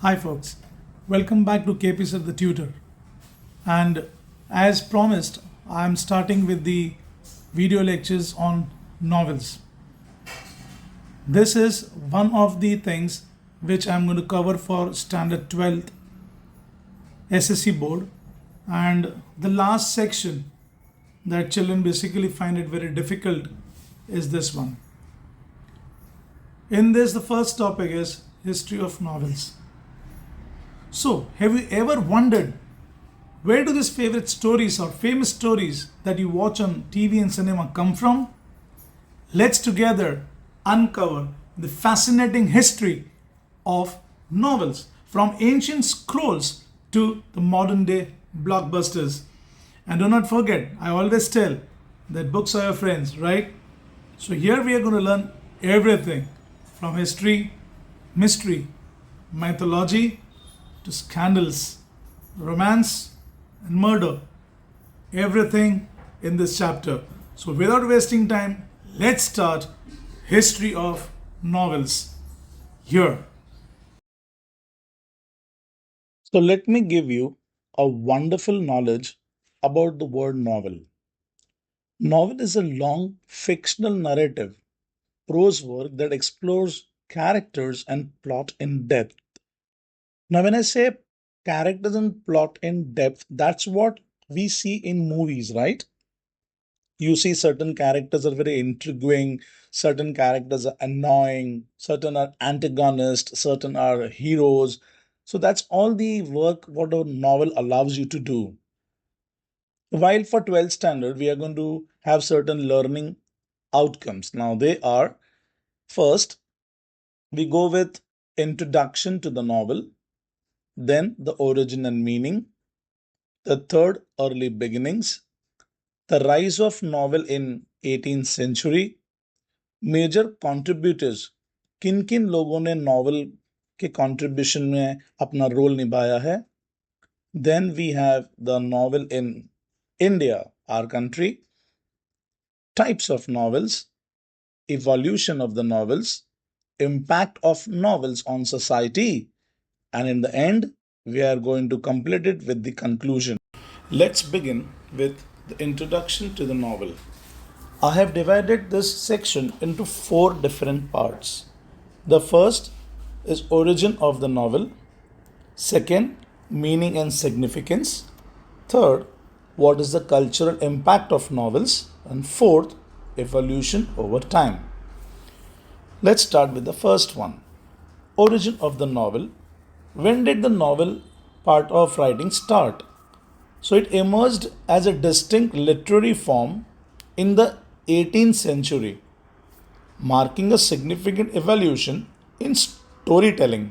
Hi folks, welcome back to KPSirTheTutor. And as promised, I'm starting with the video lectures on novels. This is one of the things which I'm going to cover for Standard 12th SSC board, and the last section that children basically find it very difficult is this one. In this, the first topic is history of novels. So, have you ever wondered where do these favorite stories or famous stories that you watch on TV and cinema come from? Let's together uncover the fascinating history of novels from ancient scrolls to the modern day blockbusters. And do not forget, I always tell that books are your friends, right? So here we are going to learn everything from history, mystery, mythology to scandals, romance and murder. Everything in this chapter. So without wasting time, let's start history of novels here. So let me give you a wonderful knowledge about the word novel. Novel is a long fictional narrative prose work that explores characters and plot in depth. Now, when I say characters and plot in depth, that's what we see in movies, right? You see certain characters are very intriguing, certain characters are annoying, certain are antagonists, certain are heroes. So that's all the work what a novel allows you to do. While for 12th standard, we are going to have certain learning outcomes. Now, they are first, we go with introduction to the novel, then the origin and meaning, the third, early beginnings, the rise of novel in 18th century, major contributors किन किन लोगों ने novel के contribution में अपना role निभाया है. Then we have the novel in India our country, types of novels, evolution of the novels, impact of novels on society, and in the end, we are going to complete it with the conclusion. Let's begin with the introduction to the novel. I have divided this section into four different parts. The first is origin of the novel, second, meaning and significance, third, what is the cultural impact of novels, and fourth, evolution over time. Let's start with the first one. Origin of the novel. When did the novel part of writing start? So it emerged as a distinct literary form in the 18th century, marking a significant evolution in storytelling.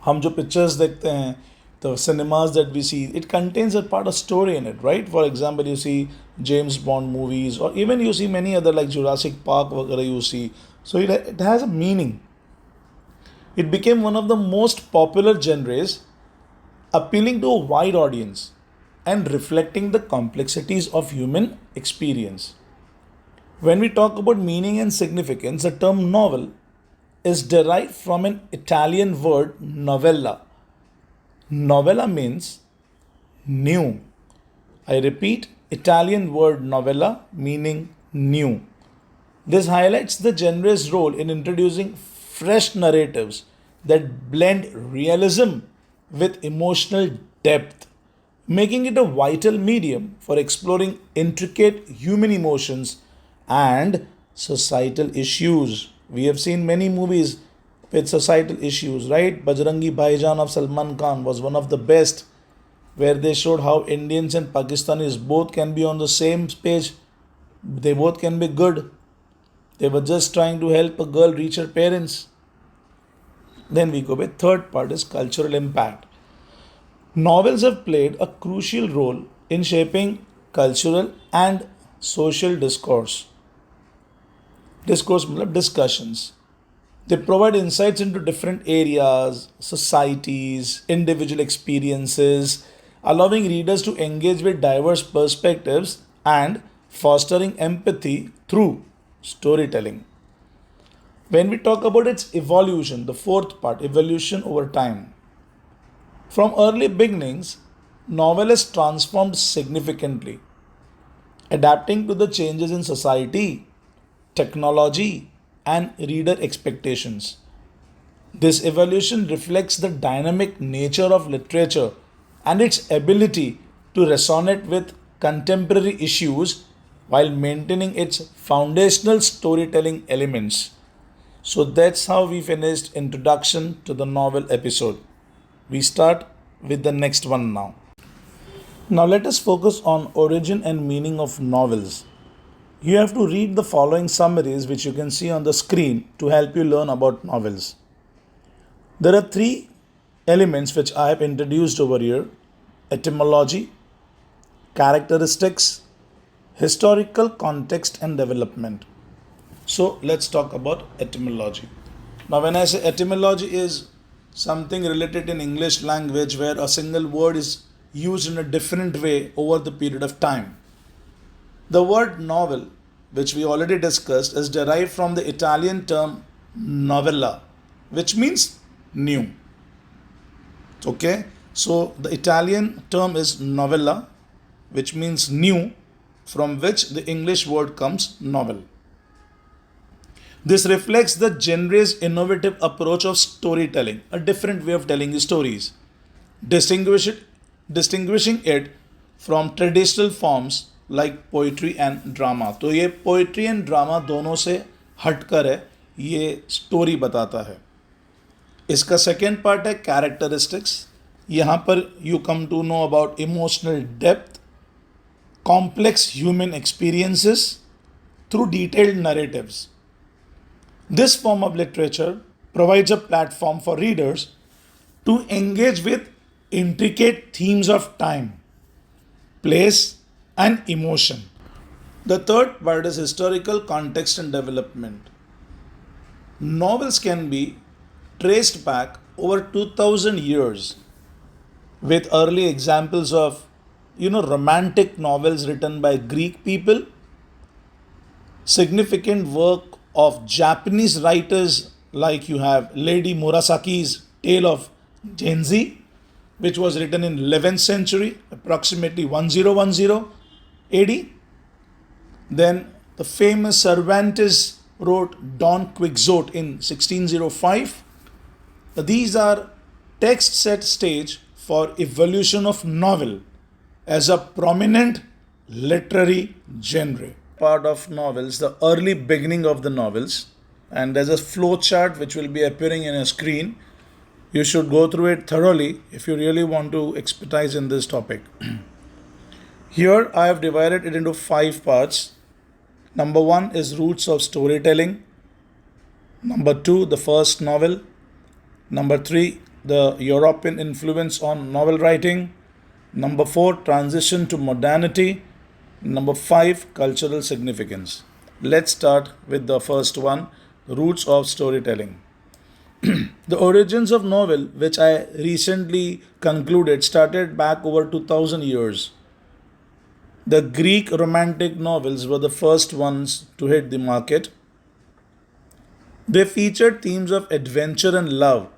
हम जो pictures देखते हैं, the cinemas that we see, it contains a part of story in it, right? For example, you see James Bond movies, or even you see many other like Jurassic Park वगैरह you see. So it has a meaning. It became one of the most popular genres, appealing to a wide audience and reflecting the complexities of human experience. When we talk about meaning and significance, the term novel is derived from an Italian word novella. Novella means new. I repeat, Italian word novella meaning new. This highlights the genre's role in introducing fresh narratives that blend realism with emotional depth, making it a vital medium for exploring intricate human emotions and societal issues. We have seen many movies with societal issues, right? Bajrangi Bhaijaan of Salman Khan was one of the best, where they showed how Indians and Pakistanis both can be on the same page. They both can be good. They were just trying to help a girl reach her parents. Then we go with third part is cultural impact. Novels have played a crucial role in shaping cultural and social discourse. Discourse means discussions. They provide insights into different areas, societies, individual experiences, allowing readers to engage with diverse perspectives and fostering empathy through storytelling. When we talk about its evolution, the fourth part, evolution over time. From early beginnings, novel is transformed significantly, adapting to the changes in society, technology, and reader expectations. This evolution reflects the dynamic nature of literature and its ability to resonate with contemporary issues while maintaining its foundational storytelling elements. So that's how we finished introduction to the novel episode. We start with the next one now. Now let us focus on origin and meaning of novels. You have to read the following summaries which you can see on the screen to help you learn about novels. There are three elements which I have introduced over here: etymology, characteristics, historical context, and development. So let's talk about etymology. Now, when I say etymology is something related in English language where a single word is used in a different way over the period of time. The word novel, which we already discussed, is derived from the Italian term novella, which means new. Okay, so the Italian term is novella, which means new, from which the English word comes novel. This reflects the genre's innovative approach of storytelling, a different way of telling stories, distinguishing it from traditional forms like poetry and drama. तो ये poetry and drama दोनों से हटकर है, ये story बताता है. इसका second part है characteristics. यहाँ पर you come to know about emotional depth, complex human experiences through detailed narratives. This form of literature provides a platform for readers to engage with intricate themes of time, place, and emotion. The third part is historical context and development. Novels can be traced back over 2000 years with early examples of romantic novels written by Greek people, significant work of Japanese writers like you have Lady Murasaki's Tale of Genji, which was written in 11th century, approximately 1010 AD. Then the famous Cervantes wrote Don Quixote in 1605. These are texts set stage for evolution of novel as a prominent literary genre. Part of novels, the early beginning of the novels, and there's a flow chart which will be appearing in a screen. You should go through it thoroughly if you really want to expertise in this topic. Here I have divided it into 5 parts. Number 1 is roots of storytelling. Number 2, the first novel. Number 3, the European influence on novel writing. Number 4, transition to modernity. Number 5, cultural significance. Let's start with the first one, roots of storytelling. The origins of novel, which I recently concluded, started back over 2000 years. The Greek romantic novels were the first ones to hit the market. They featured themes of adventure and love,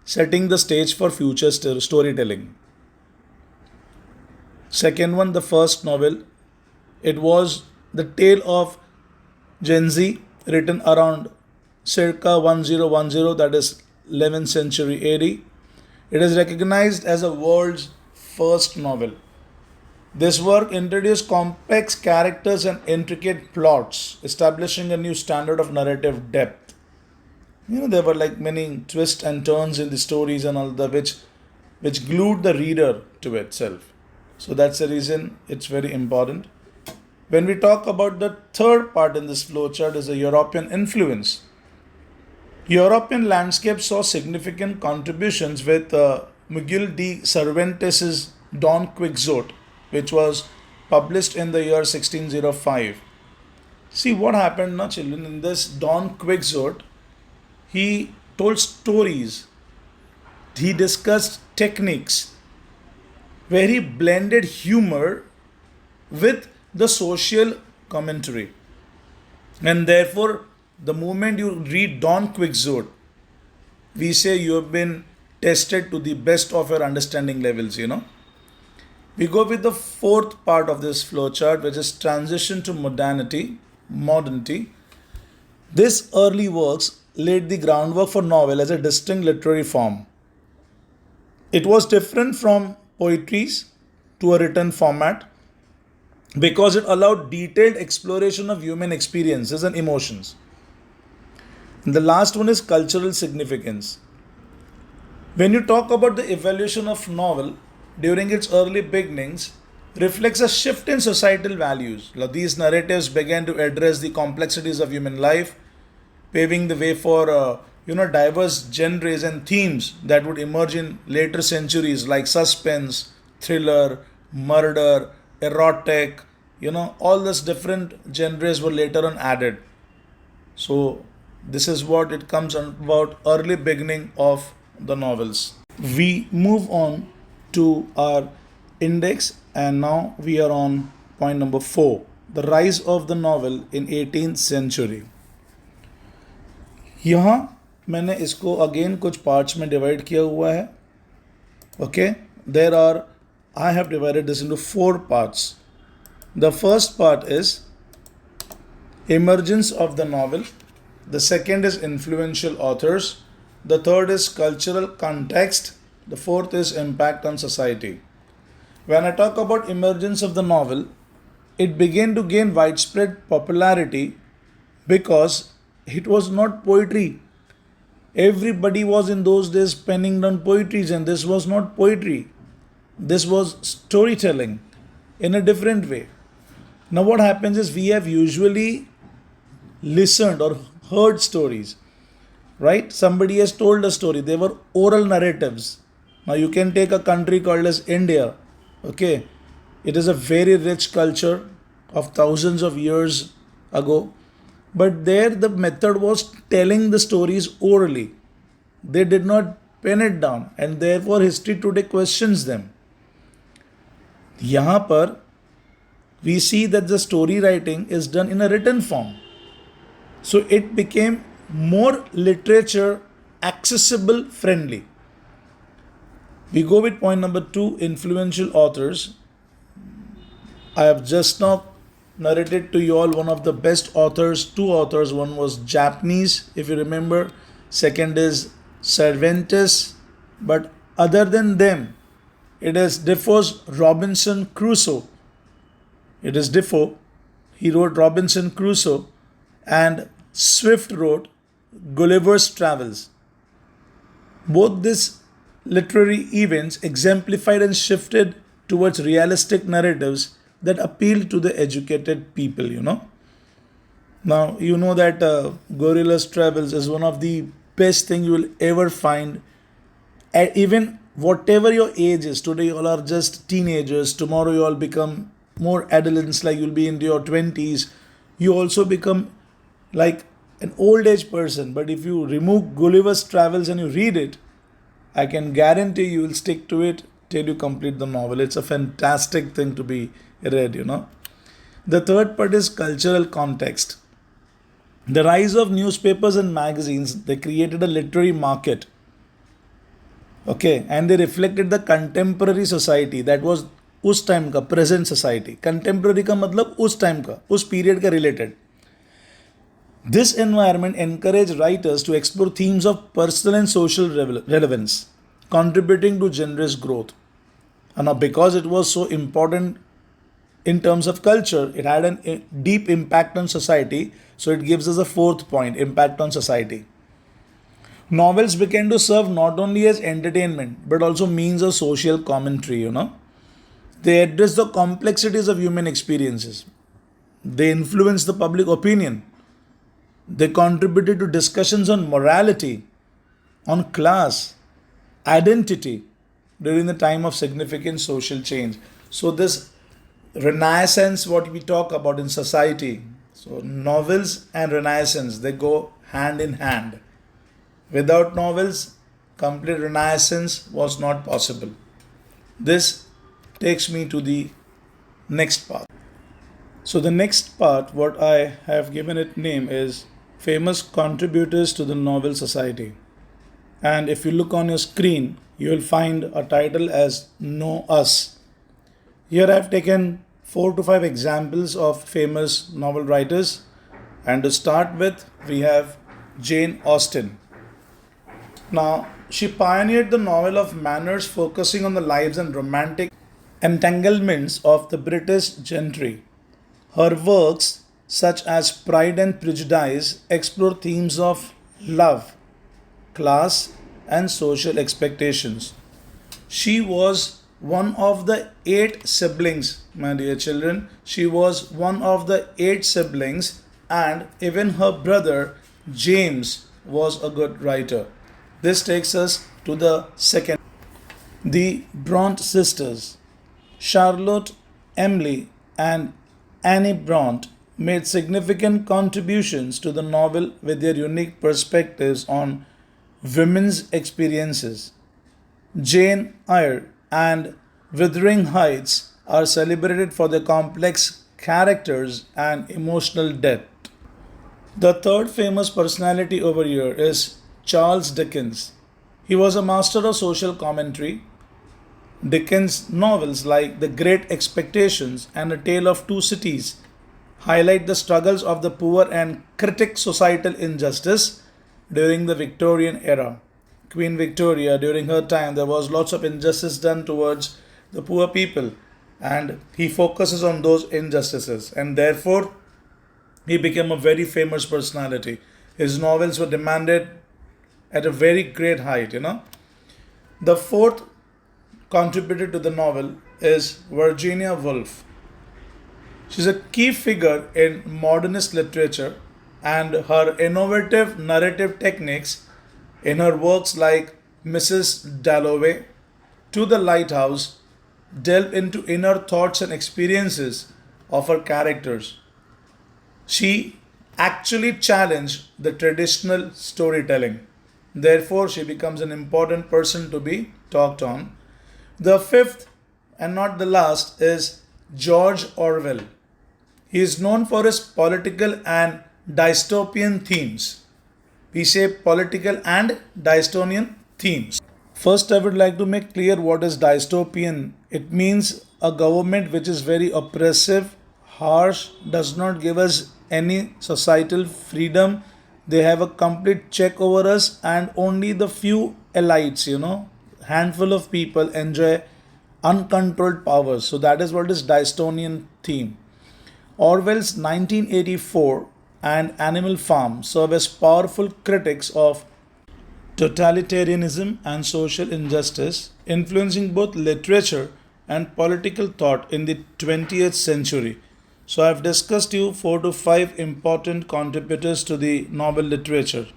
setting the stage for future storytelling. Second one, the first novel. It was the tale of Genji, written around circa 1010, that is 11th century AD. It is recognized as a world's first novel. This work introduced complex characters and intricate plots, establishing a new standard of narrative depth. There were like many twists and turns in the stories and all that which glued the reader to itself. So that's the reason it's very important. When we talk about the third part in this flowchart is the European influence. European landscape saw significant contributions with Miguel de Cervantes' Don Quixote, which was published in the year 1605. See what happened now, children, in this Don Quixote, he told stories, he discussed techniques, where he blended humor with the social commentary. And therefore, the moment you read Don Quixote, we say you have been tested to the best of your understanding levels. We go with the fourth part of this flowchart, which is transition to modernity. This early works laid the groundwork for novel as a distinct literary form. It was different from poetries to a written format because it allowed detailed exploration of human experiences and emotions. And the last one is cultural significance. When you talk about the evolution of novel during its early beginnings, reflects a shift in societal values. These narratives began to address the complexities of human life, paving the way for diverse genres and themes that would emerge in later centuries like suspense, thriller, murder, erotic. All these different genres were later on added. So this is what it comes about early beginning of the novels. We move on to our index, and now we are on point number 4, the rise of the novel in 18th century. यहाँ मैंने इसको again कुछ parts में divide किया हुआ है. Okay, there are I have divided this into 4 parts. The first part is emergence of the novel. The second is influential authors. The third is cultural context. The fourth is impact on society. When I talk about emergence of the novel, it began to gain widespread popularity because it was not poetry. Everybody was in those days penning down poetries, and this was not poetry. This was storytelling in a different way. Now, what happens is we have usually listened or heard stories, right? Somebody has told a story. They were oral narratives. Now, you can take a country called as India. Okay, it is a very rich culture of thousands of years ago, but there the method was telling the stories orally. They did not pen it down, and therefore history today questions them. यहाँ पर we see that the story writing is done in a written form. So it became more literature accessible friendly. We go with point number 2, influential authors. I have just now narrated to you all one of the best authors, 2 authors. One was Japanese, if you remember. Second is Cervantes. But other than them, it is Defoe's Robinson Crusoe. It is Defoe. He wrote Robinson Crusoe, and Swift wrote Gulliver's Travels. Both these literary events exemplified and shifted towards realistic narratives that appealed to the educated people. Now, you know that Gulliver's Travels is one of the best thing you will ever find. Even whatever your age is, today you all are just teenagers, tomorrow you all become more adolescents, like you'll be in your 20s, you also become like an old age person. But if you remove Gulliver's Travels and you read it, I can guarantee you will stick to it till you complete the novel. It's a fantastic thing to be read. The third part is cultural context. The rise of newspapers and magazines, they created a literary market. Okay, and they reflected the contemporary society that was उस time का present society. Contemporary का मतलब उस time का, उस period का related. This environment encourage writers to explore themes of personal and social relevance, contributing to genre's growth. And now, because it was so important in terms of culture, it had a deep impact on society. So it gives us a 4th point, impact on society. Novels began to serve not only as entertainment but also means of social commentary. They address the complexities of human experiences. They influence the public opinion. They contributed to discussions on morality, on class, identity during the time of significant social change. So this renaissance, what we talk about in society, so novels and renaissance, they go hand in hand. Without novels, complete renaissance was not possible. This takes me to the next part. So the next part, what I have given it name is famous contributors to the Nobel Society. And if you look on your screen, you will find a title as Know Us. Here I have taken 4 to 5 examples of famous novel writers. And to start with, we have Jane Austen. Now, she pioneered the novel of manners, focusing on the lives and romantic entanglements of the British gentry. Her works, such as Pride and Prejudice, explore themes of love, class, and social expectations. She was one of the 8 siblings, my dear children. She was one of the 8 siblings, and even her brother James was a good writer. This takes us to the second. The Bront sisters, Charlotte, Emily, and Annie Bront, made significant contributions to the novel with their unique perspectives on women's experiences. Jane Eyre and Wuthering Heights are celebrated for their complex characters and emotional depth. The third famous personality over here is Charles Dickens. He was a master of social commentary. Dickens' novels like The Great Expectations and A Tale of Two Cities highlight the struggles of the poor and critique societal injustice during the Victorian era. Queen Victoria, during her time, there was lots of injustice done towards the poor people, and he focuses on those injustices, and therefore he became a very famous personality. His novels were demanded at a very great height. The fourth contributor to the novel is Virginia Woolf. She's a key figure in modernist literature, and her innovative narrative techniques in her works like Mrs. Dalloway, To the Lighthouse delve into inner thoughts and experiences of her characters. She actually challenged the traditional storytelling. Therefore, she becomes an important person to be talked on. The fifth and not the last is George Orwell. He is known for his political and dystopian themes. We say political and dystopian themes. First, I would like to make clear what is dystopian. It means a government which is very oppressive, harsh, does not give us any societal freedom. They have a complete check over us, and only the few elites, handful of people enjoy uncontrolled powers. So that is what is dystopian theme. Orwell's 1984 and Animal Farm serve as powerful critics of totalitarianism and social injustice, influencing both literature and political thought in the 20th century. So I've discussed you 4 to 5 important contributors to the novel literature.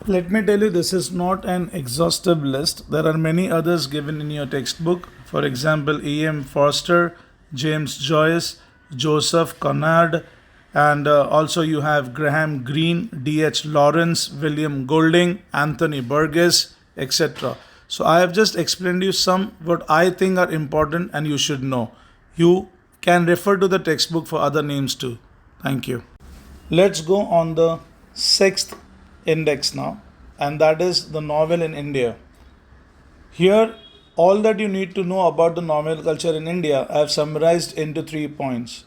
Let me tell you, this is not an exhaustive list. There are many others given in your textbook. For example, E.M. Forster, James Joyce, Joseph Conrad, and also you have Graham Greene, D.H. Lawrence, William Golding, Anthony Burgess, etc. So I have just explained you some what I think are important and you should know. You can refer to the textbook for other names too. Thank you. Let's go on the sixth index now, and that is the novel in India. Here, all that you need to know about the novel culture in India I have summarized into 3 points.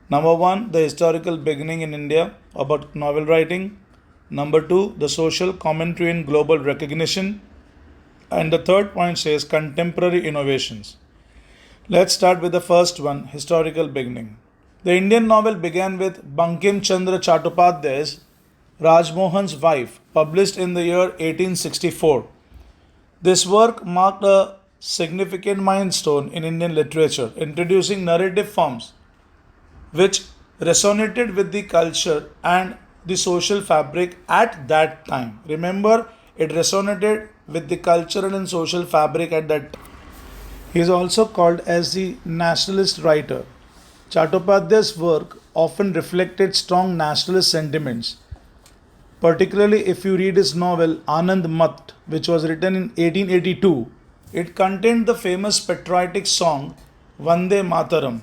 Number one, the historical beginning in India about novel writing. Number two, the social commentary and global recognition. And the third point says contemporary innovations. Let's start with the first one, historical beginning. The Indian novel began with Bankim Chandra Chattopadhyay's Rajmohan's Wife, published in the year 1864. This work marked a significant milestone in Indian literature, introducing narrative forms which resonated with the culture and the social fabric at that time. Remember, it resonated with the cultural and social fabric at that time. He is also called as the nationalist writer. Chattopadhyay's work often reflected strong nationalist sentiments, particularly if you read his novel Anand Mat, which was written in 1882. It contained the famous patriotic song Vande Mataram.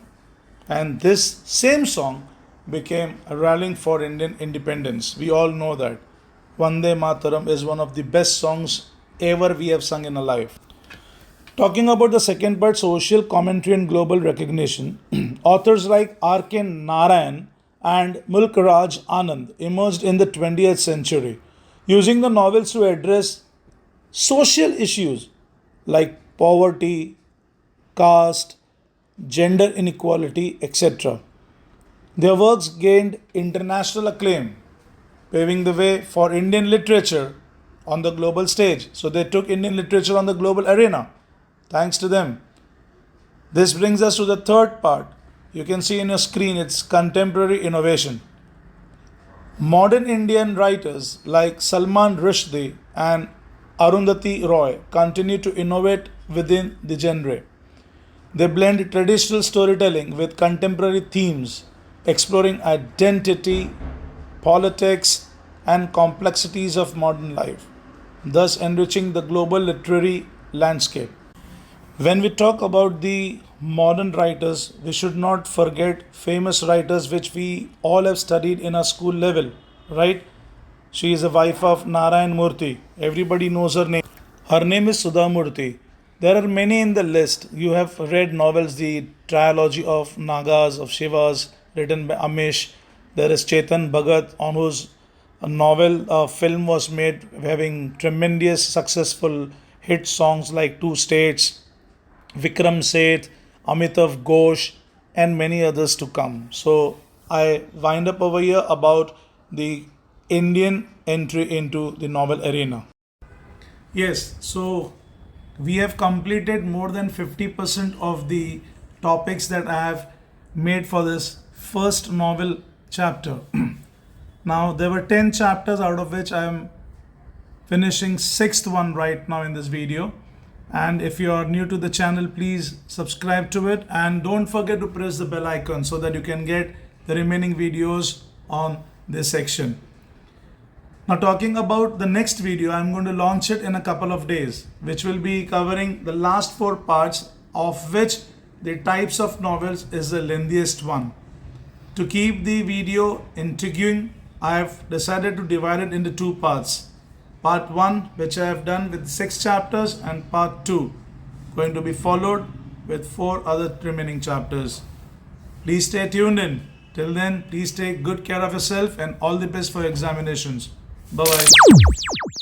And this same song became a rallying for Indian independence. We all know that. Vande Mataram is one of the best songs ever we have sung in our life. Talking about the second part, social commentary and global recognition, authors like R.K. Narayan and Mulk Raj Anand emerged in the 20th century, using the novels to address social issues like poverty, caste, gender inequality, etc. Their works gained international acclaim, paving the way for Indian literature on the global stage. So they took Indian literature on the global arena. Thanks to them. This brings us to the third part. You can see in your screen it's contemporary innovation. Modern Indian writers like Salman Rushdie and Arundhati Roy continue to innovate within the genre. They blend traditional storytelling with contemporary themes, exploring identity, politics, and complexities of modern life, thus enriching the global literary landscape. When we talk about the modern writers, we should not forget famous writers which we all have studied in our school level, right? She is a wife of Narayan Murthy. Everybody knows her name. Her name is Sudha Murthy. There are many in the list. You have read novels, the trilogy of Nagas, of Shivas, written by Amish. There is Chetan Bhagat, on whose novel film was made, having tremendous successful hit songs like Two States, Vikram Seth, Amitav Ghosh, and many others to come. So I wind up over here about the Indian entry into the novel arena. Yes, so we have completed more than 50% of the topics that I have made for this first novel chapter. Now there were 10 chapters, out of which I am finishing sixth one right now in this video. And if you are new to the channel, please subscribe to it and don't forget to press the bell icon so that you can get the remaining videos on this section. Now talking about the next video, I'm going to launch it in a couple of days, which will be covering the last four parts, of which the types of novels is the lengthiest one. To keep the video intriguing, I have decided to divide it into two parts. Part 1, which I have done with 6 chapters, and part 2 going to be followed with 4 other remaining chapters. Please stay tuned in. Till then, please take good care of yourself and all the best for your examinations. Bye bye.